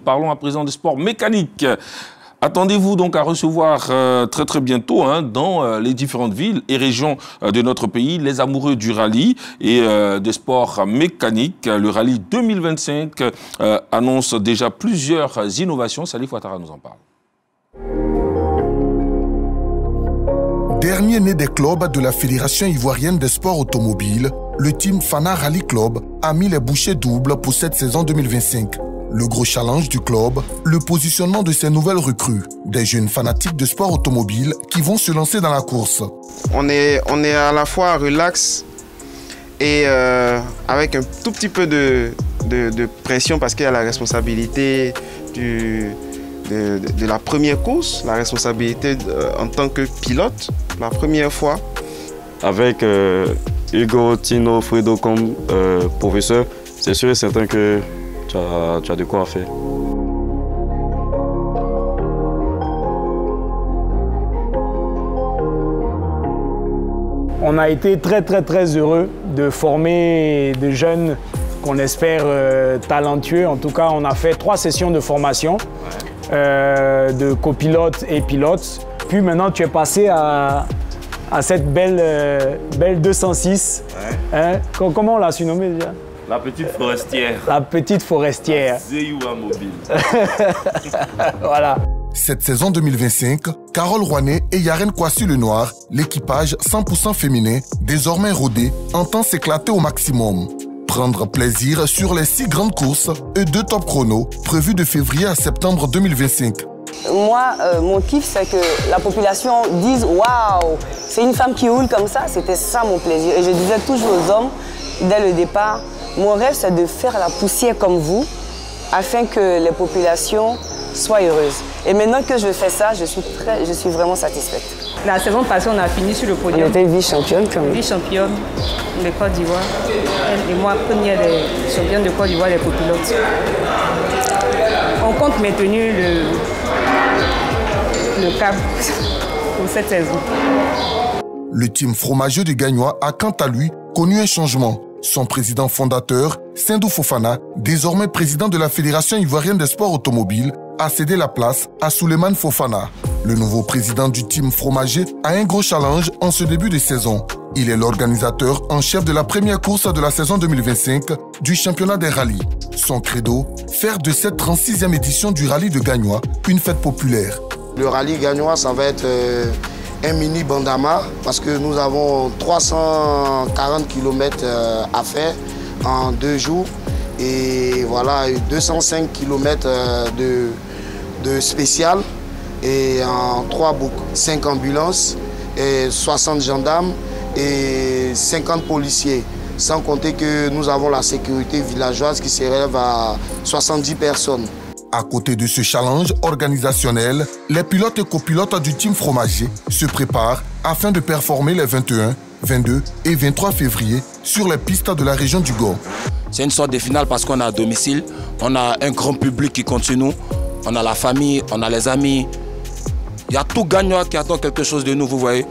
Parlons à présent des sports mécaniques. Attendez-vous donc à recevoir très bientôt dans les différentes villes et régions de notre pays les amoureux du rallye et des sports mécaniques. Le rallye 2025 annonce déjà plusieurs innovations. Salif Ouattara nous en parle. Dernier né des clubs de la Fédération ivoirienne des sports automobiles, le Team Fana Rally Club a mis les bouchées doubles pour cette saison 2025. Le gros challenge du club, le positionnement de ces nouvelles recrues, des jeunes fanatiques de sport automobile qui vont se lancer dans la course. On est à la fois relax et avec un tout petit peu de pression parce qu'il y a la responsabilité de la première course, la responsabilité en tant que pilote, la première fois. Avec Hugo, Tino, Fredo comme professeur, c'est sûr et certain que tu as de quoi faire. On a été très heureux de former des jeunes qu'on espère talentueux. En tout cas, on a fait 3 sessions de formation de copilote et pilote. Puis maintenant, tu es passé à cette belle 206. Ouais. Hein? Comment on l'a surnommée déjà? La petite forestière. La petite forestière. Zeyoua mobile. Voilà. Cette saison 2025, Carole Rouanet et Yaren Kwasi Lenoir, l'équipage 100% féminin, désormais rodé, entend s'éclater au maximum. Prendre plaisir sur les 6 grandes courses et 2 top chronos prévus de février à septembre 2025. Moi, mon kiff, c'est que la population dise « Waouh, c'est une femme qui roule comme ça ». C'était ça mon plaisir. Et je disais toujours aux hommes, dès le départ, mon rêve, c'est de faire la poussière comme vous, afin que les populations soient heureuses. Et maintenant que je fais ça, je suis vraiment satisfaite. La saison passée, on a fini sur le podium. On était vice-championne quand même. Vice-championne de Côte d'Ivoire. Elle et moi, première des championnes de Côte d'Ivoire, les copilotes. On compte maintenir le cap pour cette saison. Le team fromageux de Gagnois a quant à lui connu un changement. Son président fondateur, Sindou Fofana, désormais président de la Fédération ivoirienne des sports automobiles, a cédé la place à Souleymane Fofana. Le nouveau président du team fromager a un gros challenge en ce début de saison. Il est l'organisateur en chef de la première course de la saison 2025 du championnat des rallyes. Son credo, faire de cette 36e édition du rallye de Gagnois une fête populaire. Le rallye Gagnois, ça va être un mini bandama parce que nous avons 340 km à faire en 2 jours et voilà 205 km de spécial et en 3 boucles, 5 ambulances, et 60 gendarmes et 50 policiers. Sans compter que nous avons la sécurité villageoise qui s'élève à 70 personnes. À côté de ce challenge organisationnel, les pilotes et copilotes du team fromager se préparent afin de performer les 21, 22 et 23 février sur les pistes de la région du Gord. C'est une sorte de finale parce qu'on est à domicile, on a un grand public qui compte sur nous, on a la famille, on a les amis. Il y a tout Gagnois qui attend quelque chose de nous, vous voyez.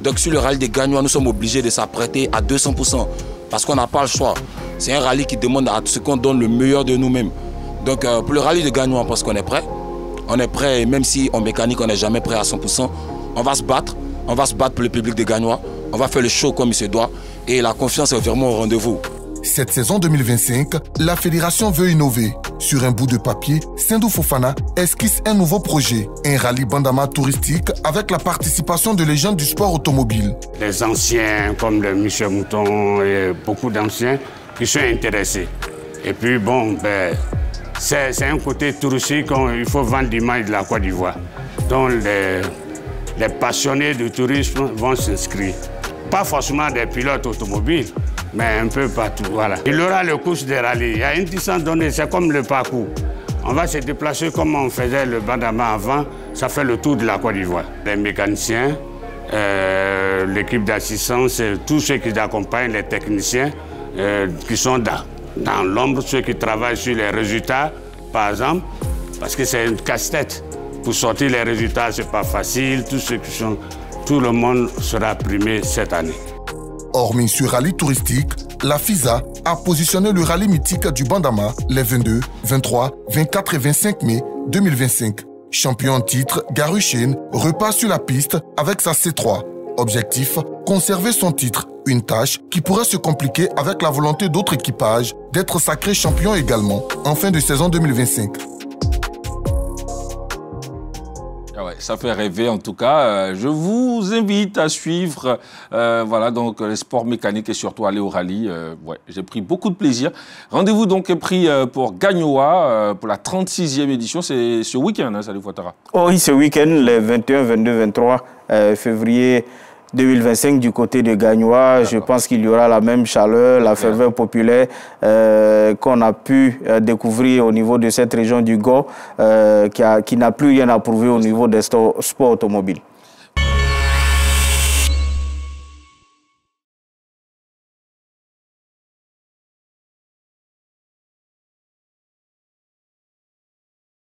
Donc sur le rallye des Gagnois, nous sommes obligés de s'apprêter à 200% parce qu'on n'a pas le choix. C'est un rallye qui demande à ce qu'on donne le meilleur de nous-mêmes. Donc pour le rallye de Gagnois, on pense qu'on est prêt. On est prêt, et même si en mécanique, on n'est jamais prêt à 100%. On va se battre pour le public de Gagnois. On va faire le show comme il se doit. Et la confiance est vraiment au rendez-vous. Cette saison 2025, la fédération veut innover. Sur un bout de papier, Sindou Fofana esquisse un nouveau projet, un rallye bandama touristique avec la participation de légendes du sport automobile. Les anciens comme le Michel Mouton et beaucoup d'anciens qui sont intéressés. Et puis bon, c'est un côté touristique, il faut vendre l'image de la Côte d'Ivoire. Donc les passionnés du tourisme vont s'inscrire. Pas forcément des pilotes automobiles, mais un peu partout. Voilà. Il y aura le course des rallyes. Il y a une distance donnée, c'est comme le parcours. On va se déplacer comme on faisait le bandama avant, ça fait le tour de la Côte d'Ivoire. Les mécaniciens, l'équipe d'assistance, tous ceux qui accompagnent les techniciens qui sont dans l'ombre, ceux qui travaillent sur les résultats, par exemple, parce que c'est une casse-tête. Pour sortir les résultats, ce n'est pas facile. Tout le monde sera primé cette année. Hormis ce rallye touristique, la FISA a positionné le rallye mythique du Bandama les 22, 23, 24 et 25 mai 2025. Champion en titre, Garuchene repart sur la piste avec sa C3. Objectif, conserver son titre, une tâche qui pourrait se compliquer avec la volonté d'autres équipages d'être sacrés champions également en fin de saison 2025. Ah ouais, ça fait rêver en tout cas. Je vous invite à suivre voilà, donc, les sports mécaniques et surtout aller au rallye. Ouais, j'ai pris beaucoup de plaisir. Rendez-vous donc est pris pour Gagnoa pour la 36e édition. C'est ce week-end, hein, Salif Ouattara. Oh oui, ce week-end, les 21, 22, 23 février 2025 du côté de Gagnoa. Je pense qu'il y aura la même chaleur, la ferveur populaire qu'on a pu découvrir au niveau de cette région du Go, qui n'a plus rien à prouver au niveau des sports automobiles.